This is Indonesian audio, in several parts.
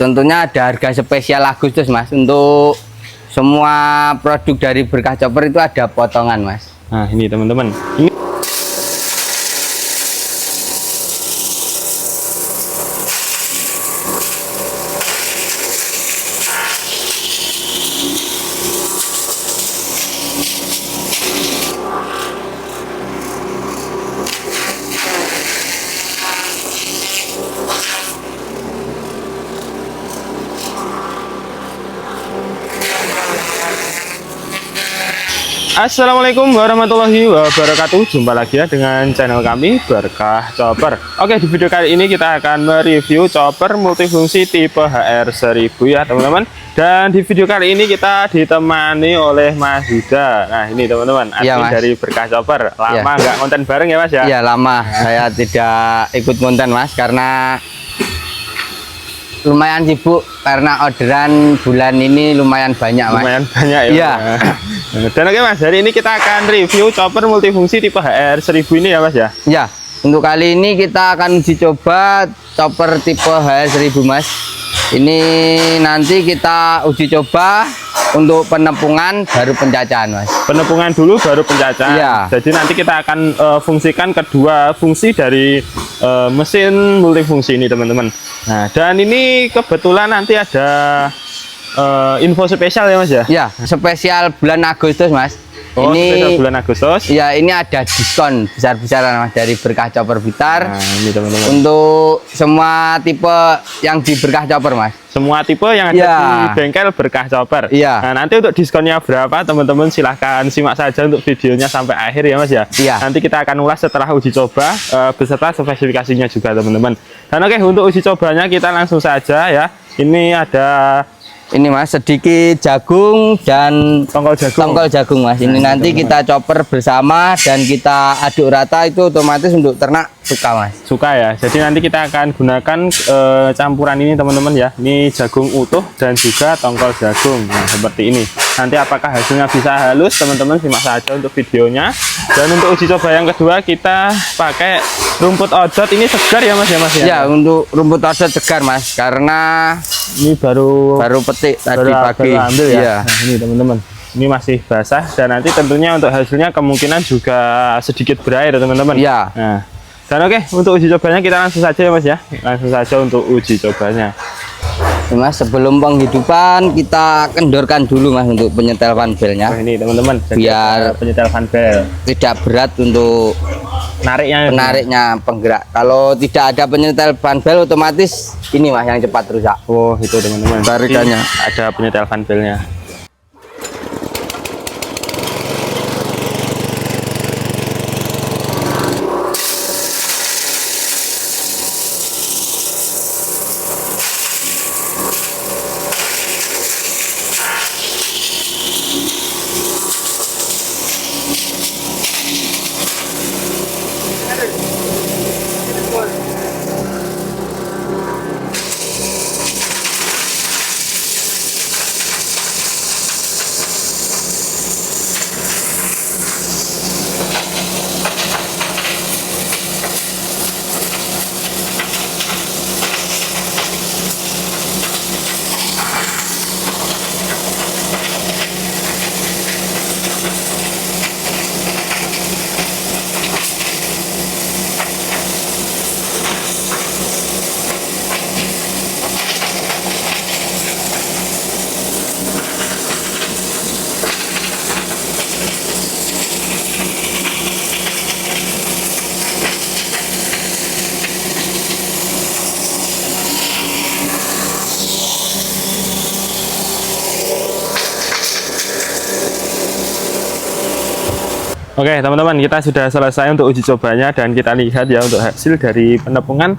Tentunya ada harga spesial Agustus Mas. Untuk semua produk dari Berkah Chopper itu ada potongan Mas. Nah ini teman-teman, ini Assalamualaikum warahmatillahi wabarakatuh. Jumpa lagi ya dengan channel kami Berkah Chopper. Oke, di video kali ini kita akan mereview chopper multifungsi tipe HR1000 ya teman-teman. Dan di video kali ini kita ditemani oleh Mas Huda. Nah ini teman-teman, admin dari Berkah Chopper. Lama nggak konten bareng ya Mas ya? Iya lama, saya tidak ikut konten Mas karena lumayan sibuk, karena orderan bulan ini lumayan banyak Mas. Lumayan banyak ya. Iya. Dan oke Mas, hari ini kita akan review chopper multifungsi tipe HR1000 ini ya Mas ya? Ya, untuk kali ini kita akan uji coba chopper tipe HR1000 Mas. Ini nanti kita uji coba untuk penepungan baru pencacahan Mas. Penepungan dulu baru pencacahan. Iya. Jadi nanti kita akan fungsikan kedua fungsi dari mesin multifungsi ini teman-teman. Nah dan ini kebetulan nanti ada info spesial ya Mas ya? Ya, spesial bulan Agustus Mas. Oh, ini spesial bulan Agustus. Ya, ini ada diskon besar-besaran Mas dari Berkah Chopper Blitar. Nah, ini teman-teman. Untuk semua tipe yang di Berkah Chopper Mas. Semua tipe yang ada di bengkel Berkah Chopper. Iya. Nah, nanti untuk diskonnya berapa teman-teman silahkan simak saja untuk videonya sampai akhir ya Mas ya. Iya. Nanti kita akan ulas setelah uji coba beserta spesifikasinya juga teman-teman. Dan oke, untuk uji cobanya kita langsung saja ya. Ini ada Mas sedikit jagung dan tongkol jagung Mas. Ini nanti kita chopper bersama dan kita aduk rata, itu otomatis untuk ternak suka Mas. Suka ya. Jadi nanti kita akan gunakan campuran ini teman-teman ya. Ini jagung utuh dan juga tongkol jagung. Nah seperti ini. Nanti apakah hasilnya bisa halus teman-teman simak saja untuk videonya. Dan untuk uji coba yang kedua kita pakai rumput odot. Ini segar ya Mas ya Mas ya? Ya, untuk rumput odot segar Mas, karena ini baru petik tadi pagi. Ambil ya. Iya. Nah, ini teman-teman. Ini masih basah dan nanti tentunya untuk hasilnya kemungkinan juga sedikit berair teman-teman. Iya. Nah, dan oke, untuk uji cobanya kita langsung saja ya Mas ya. Langsung saja untuk uji cobanya. Mas, sebelum penghidupan kita kendorkan dulu Mas untuk penyetel fan belnya. Oh, ini teman-teman, biar penyetel fan bel tidak berat untuk penariknya penggerak. Kalau tidak ada penyetel fan bel otomatis ini Mas yang cepat rusak. Oh itu teman-teman, tarikannya ada penyetel fan belnya. Oke teman-teman, kita sudah selesai untuk uji cobanya dan kita lihat ya untuk hasil dari penepungan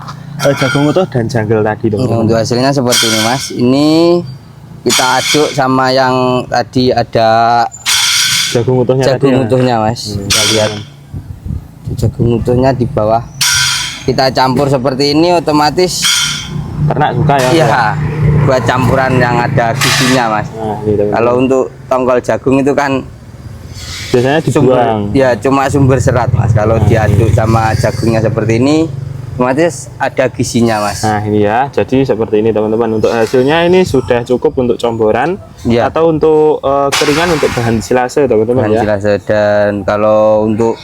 jagung utuh dan janggel tadi teman-teman. Untuk hasilnya seperti ini Mas. Ini kita aduk sama yang tadi ada jagung utuhnya Mas. Kita lihat jagung utuhnya di bawah. Kita campur seperti ini otomatis ternak suka ya. Iya. Buat campuran yang ada gizinya Mas. Nah, gitu, kalau untuk tongkol jagung itu kan biasanya dibuang. Ya cuma sumber serat Mas. Kalau diaduk sama jagungnya seperti ini otomatis ada gizinya mas. Nah ini ya, jadi seperti ini teman-teman. Untuk hasilnya ini sudah cukup untuk comboran Ya. atau untuk keringan untuk bahan silase teman-teman ya. Silase. Dan kalau untuk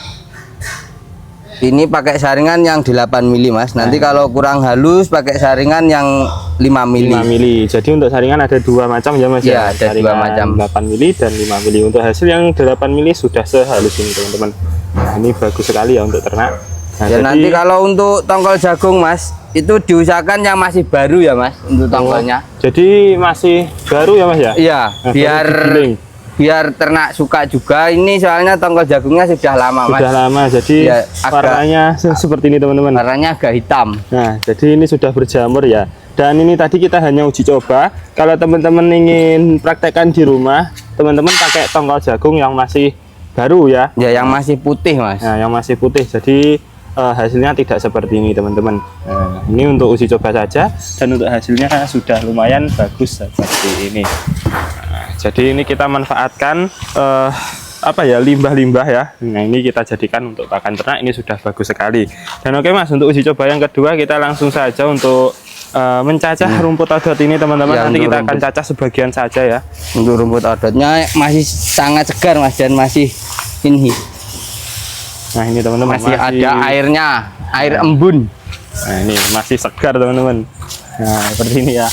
ini pakai saringan yang 8 mili mas. Nanti kalau kurang halus pakai saringan yang 5 mili. 5 mili. Jadi untuk saringan ada dua macam ya mas Ya, ada dua saringan macam. 8 mili dan 5 mili. Untuk hasil yang 8 mili sudah sehalus ini teman-teman. Nah ini bagus sekali ya untuk ternak. Nah, Ya, jadi, nanti kalau untuk tongkol jagung mas, itu diusahakan yang masih baru ya mas untuk tongkolnya. jadi masih baru ya mas ya? Iya, Nah, biar baru digiling. biar ternak suka juga. Ini soalnya tongkol jagungnya sudah lama mas. Sudah lama, jadi Ya, agak- warnanya seperti ini teman-teman. Warnanya agak hitam. Nah, jadi ini sudah berjamur ya. Dan ini tadi kita hanya uji coba. Kalau teman-teman ingin praktekkan di rumah, teman-teman pakai tongkol jagung yang masih baru ya. Ya, yang masih putih mas. Nah, yang masih putih. Jadi hasilnya tidak seperti ini teman-teman. Nah, ini untuk uji coba saja. Dan untuk hasilnya sudah lumayan bagus seperti ini. Nah, jadi ini kita manfaatkan apa ya, limbah-limbah ya. Nah ini kita jadikan untuk pakan ternak. Ini sudah bagus sekali. Dan oke mas, untuk uji coba yang kedua kita langsung saja untuk mencacah rumput odot ini teman-teman. Ya, Nanti untuk kita akan rumput. cacah sebagian saja ya. Untuk rumput odotnya masih sangat segar mas, dan masih ini Nah ini teman-teman masih ada airnya, air embun. Nah ini masih segar teman-teman. Nah seperti ini ya.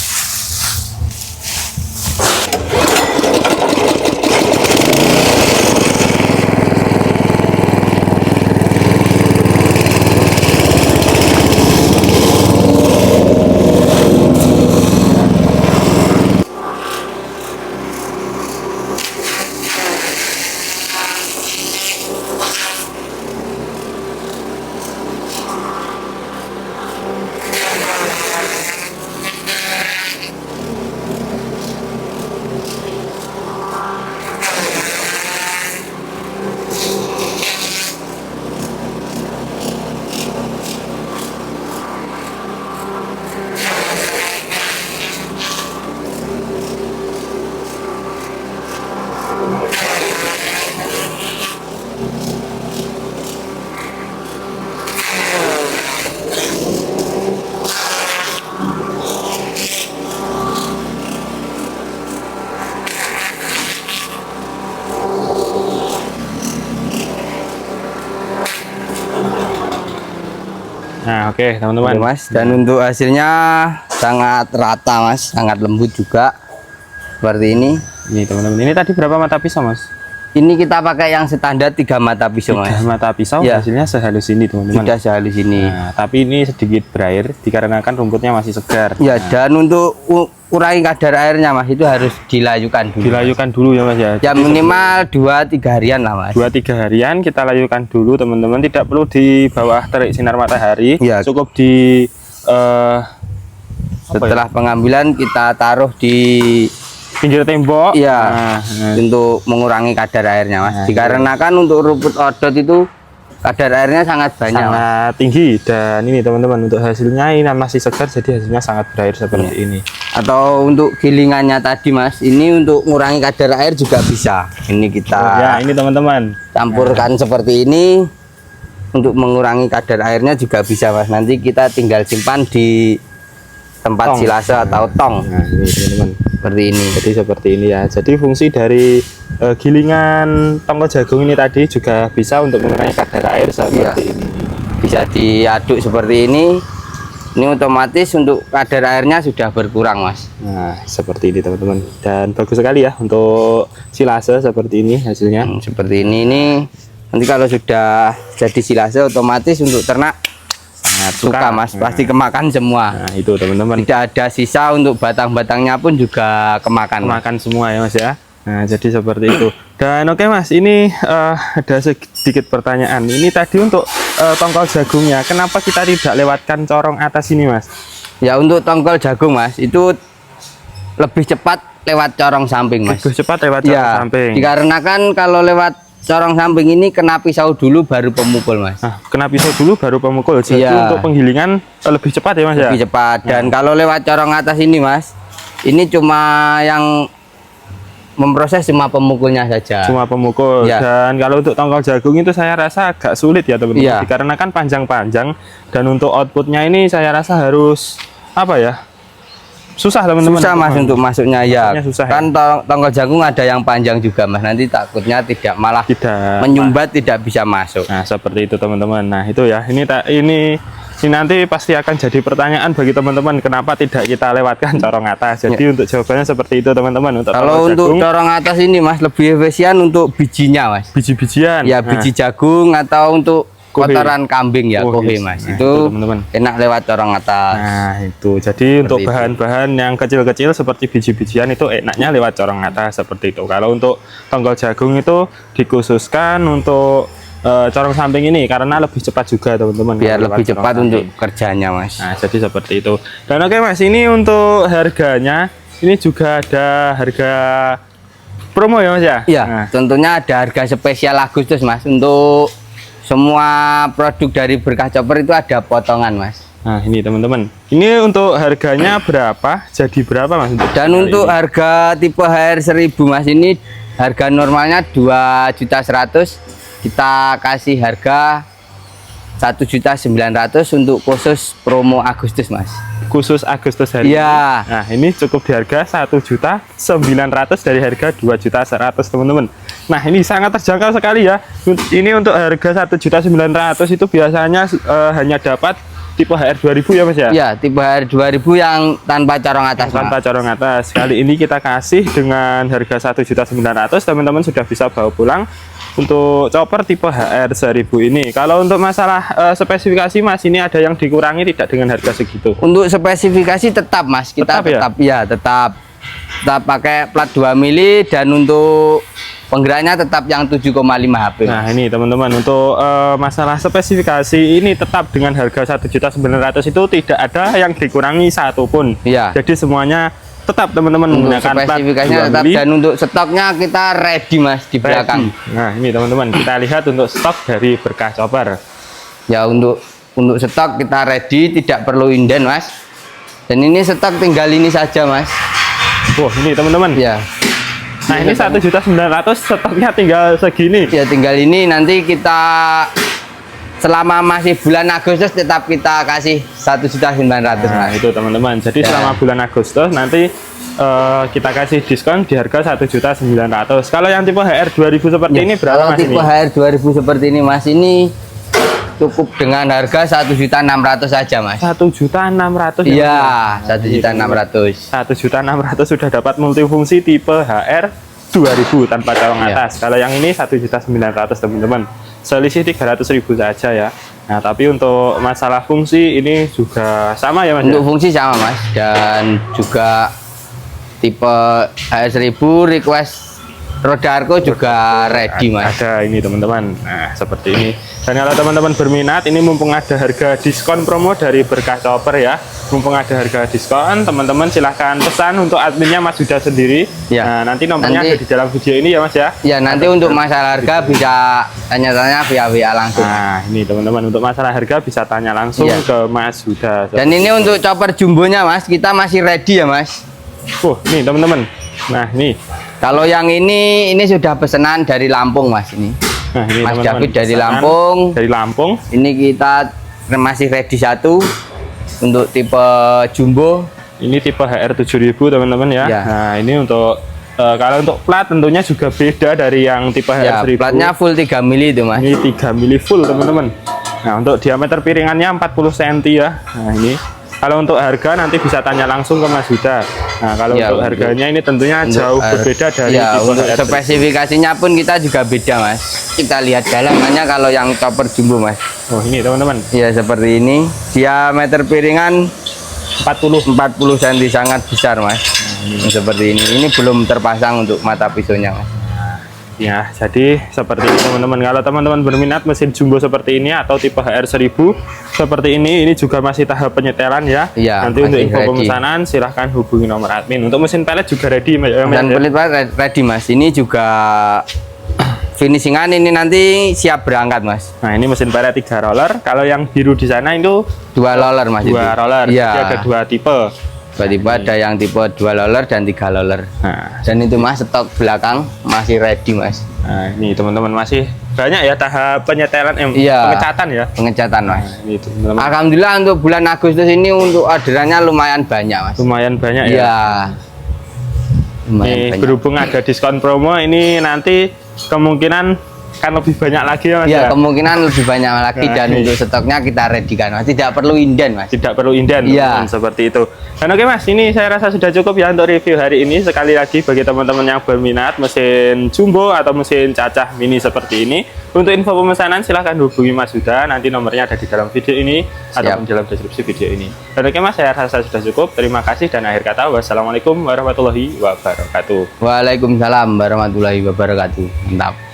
Nah oke teman-teman. Oke, mas, dan untuk hasilnya sangat rata mas, sangat lembut juga seperti ini. Ini teman-teman, ini tadi berapa mata pisau mas? Ini kita pakai yang standar 3 mata pisau mas. 3 mata pisau Ya. hasilnya sehalus ini teman-teman. Sudah sehalus ini. Nah, tapi ini sedikit berair dikarenakan rumputnya masih segar. Ya, dan untuk kurangi kadar airnya mas, itu harus dilayukan dulu. Dilayukan dulu ya mas ya. Ya minimal 2-3 harian lah mas. 2-3 harian kita layukan dulu teman-teman. Tidak perlu di bawah terik sinar matahari. Ya. Cukup di Setelah pengambilan kita taruh di pinggir tembok. Iya, Nah, untuk mengurangi kadar airnya mas. Nah, Dikarenakan untuk rumput odot itu kadar airnya sangat banyak mas. sangat tinggi. Dan ini teman-teman, untuk hasilnya ini masih segar, jadi hasilnya sangat berair seperti ini. Atau untuk gilingannya tadi mas, ini untuk mengurangi kadar air juga bisa. Ini kita Ya ini teman-teman. campurkan seperti ini untuk mengurangi kadar airnya juga bisa mas. Nanti kita tinggal simpan di tempat Tong. silase atau tong Nah ini teman-teman, seperti ini. jadi seperti ini ya. Jadi fungsi dari gilingan tongkol jagung ini tadi juga bisa untuk mengurangi kadar air seperti ini. Bisa diaduk seperti ini. Ini otomatis untuk kadar airnya sudah berkurang mas. Nah seperti ini teman-teman, dan bagus sekali ya untuk silase seperti ini hasilnya. Seperti ini nanti kalau sudah jadi silase otomatis untuk ternak Sangat suka mas, pasti kemakan semua. Nah itu teman-teman, Tidak ada sisa, untuk batang-batangnya pun juga kemakan mas. makan semua ya mas ya. Nah jadi seperti itu. Dan oke mas, ini ada sedikit pertanyaan. Ini tadi untuk tongkol jagungnya, kenapa kita tidak lewatkan corong atas ini mas? Ya untuk tongkol jagung mas, itu lebih cepat lewat corong samping mas. Lebih cepat lewat corong Ya, samping. dikarenakan kalau lewat corong samping ini kena pisau dulu baru pemukul mas. Nah, kena pisau dulu baru pemukul. Jadi Iya. untuk penggilingan lebih cepat ya mas ya? Lebih cepat. Dan kalau lewat corong atas ini mas, ini cuma yang memproses cuma pemukulnya saja. Cuma pemukul. Ya. Dan kalau untuk tongkol jagung itu saya rasa agak sulit ya teman-teman. Ya. Dikarenakan panjang-panjang dan untuk outputnya ini saya rasa harus apa ya? Susah teman-teman. Susah mas untuk masuknya ya. Susah, kan tongkol jagung ada yang panjang juga mas. Nanti takutnya tidak malah menyumbat, tidak bisa masuk. Nah seperti itu teman-teman. Nah itu ya. Ini nanti pasti akan jadi pertanyaan bagi teman-teman. Kenapa tidak kita lewatkan corong atas? Jadi untuk jawabannya seperti itu teman-teman. Kalau untuk corong atas ini mas lebih efisien untuk bijinya mas. Biji-bijian. Ya biji jagung atau untuk kotoran kambing ya, kohe mas. Nah, itu teman-teman enak lewat corong atas. Nah itu jadi untuk bahan-bahan yang kecil-kecil seperti biji-bijian itu enaknya lewat corong atas seperti itu. Kalau untuk tongkol jagung itu dikhususkan untuk corong samping ini karena lebih cepat juga teman-teman. Biar lebih cepat untuk kerjanya mas. Nah jadi seperti itu. Dan oke mas, ini untuk harganya ini juga ada harga promo ya mas ya? Iya, nah, tentunya ada harga spesial Agustus mas. Untuk semua produk dari Berkah Chopper itu ada potongan mas. Nah ini teman-teman, ini untuk harganya berapa? Jadi berapa mas? Dan untuk harga tipe HR 1000 mas, ini harga normalnya 2.100.000, kita kasih harga 1.900.000 untuk khusus promo Agustus mas. Khusus Agustus hari ini. Nah ini cukup di harga 1.900.000 dari harga 2.100.000 teman-teman. Nah ini sangat terjangkau sekali ya. Ini untuk harga 1.900.000 itu biasanya hanya dapat tipe HR 2000 ya mas ya? Iya, tipe HR 2000 yang tanpa corong atas. Tanpa corong atas. Kali ini kita kasih dengan harga 1.900.000, teman-teman sudah bisa bawa pulang untuk chopper tipe HR 1000 ini. Kalau untuk masalah spesifikasi mas, ini ada yang dikurangi tidak dengan harga segitu? Untuk spesifikasi tetap mas, kita tetap pakai plat 2 mili dan untuk penggeraknya tetap yang 7,5 HP. Nah ini teman-teman, untuk masalah spesifikasi ini tetap dengan harga 1.900.000 itu tidak ada yang dikurangi satupun. Iya. Jadi semuanya tetap teman-teman menggunakan spesifikasinya tetap, dan untuk stoknya kita ready mas di belakang. Nah ini teman-teman, kita lihat untuk stok dari Berkah Chopper. Ya untuk stok kita ready, tidak perlu inden mas. Dan ini stok tinggal ini saja mas. Wah ini teman-teman. Ya. Nah ini 1.900.000 stoknya tinggal segini. Ya tinggal ini, nanti kita selama masih bulan Agustus tetap kita kasih 1.900.000 nah, itu teman-teman. Jadi selama bulan Agustus nanti kita kasih diskon di harga 1.900.000. Kalau yang tipe HR 2000 seperti ini berapa kalau mas? Tipe HR 2000 seperti ini mas, ini cukup dengan harga 1.600.000 saja mas. 1.600.000. Iya, 1.600.000. 1.600.000 sudah dapat multifungsi tipe HR 2000 tanpa corong atas. Kalau yang ini 1.900.000 teman-teman. Selisih 300.000 saja ya. Nah tapi untuk masalah fungsi ini juga sama ya mas? Untuk fungsi sama mas, dan juga tipe HR 1000 request roda arco juga ready mas. Ada ini teman-teman. Nah seperti ini. Dan kalau teman-teman berminat, ini mumpung ada harga diskon promo dari Berkah Chopper ya, mumpung ada harga diskon, teman-teman silahkan pesan untuk adminnya Mas Huda sendiri. Ya. Nah nanti nomornya ada di dalam video ini ya mas ya. Ya nanti untuk masalah harga bisa tanya-tanya via WA langsung. Nah ini teman-teman, untuk masalah harga bisa tanya langsung ke Mas Huda. Dan ini untuk chopper jumbonya mas, kita masih ready ya mas. Nih teman-teman. Nah ini kalau yang ini sudah pesanan dari Lampung mas ini. Nah, ini Mas teman-teman, David dari Lampung. Dari Lampung. Ini kita masih ready satu untuk tipe jumbo. Ini tipe HR 7000 teman-teman ya. Nah ini untuk kalau untuk plat tentunya juga beda dari yang tipe HR 1000. Platnya full 3 mili itu mas. Ini 3 mili full teman-teman. Nah untuk diameter piringannya 40 cm ya. Nah ini kalau untuk harga nanti bisa tanya langsung ke Mas Huda. Nah kalau untuk harganya ini tentunya jauh berbeda dari tipe untuk HR. spesifikasinya pun kita juga beda mas. Kita lihat dalamannya kalau yang chopper jumbo mas. Oh ini teman-teman. Ya seperti ini. Diameter piringan 40 cm, sangat besar mas. Nah, seperti ini. Ini belum terpasang untuk mata pisaunya mas. Ya, jadi seperti itu teman-teman. Kalau teman-teman berminat mesin jumbo seperti ini atau tipe HR 1000 seperti ini juga masih tahap penyetelan ya. Nanti untuk info pemesanan silahkan hubungi nomor admin. Untuk mesin pellet juga ready mas. Dan pellet ready mas. Ini juga finishingan ini nanti siap berangkat mas. Nah ini mesin pellet 3 roller. Kalau yang biru di sana itu 2 roller mas. 2 roller. Iya. Jadi ada 2 tipe. Tiba-tiba ada yang tipe 2 loler dan 3 loler. Nah, Dan itu mas, stok belakang masih ready mas. nah, ini teman-teman masih banyak ya tahap penyetelan, Iya. pengecatan ya. Pengecatan mas. Nah, ini teman-teman. Alhamdulillah untuk bulan Agustus ini untuk orderannya lumayan banyak mas. Lumayan banyak ya. Iya. Lumayan Ini banyak. berhubung ada diskon promo, ini nanti kemungkinan kan lebih banyak lagi ya mas Iya, ya. kemungkinan lebih banyak lagi dan Nah, untuk stoknya kita ready kan mas. Tidak perlu inden mas. Tidak perlu inden, Iya. teman-teman, seperti itu. Dan oke mas, ini saya rasa sudah cukup ya untuk review hari ini. Sekali lagi bagi teman-teman yang berminat mesin jumbo atau mesin cacah mini seperti ini, untuk info pemesanan silahkan hubungi Mas Huda. Nanti nomornya ada di dalam video ini ataupun di dalam deskripsi video ini. Dan oke mas, saya rasa sudah cukup. Terima kasih dan akhir kata wassalamualaikum warahmatullahi wabarakatuh. Waalaikumsalam warahmatullahi wabarakatuh. Mantap.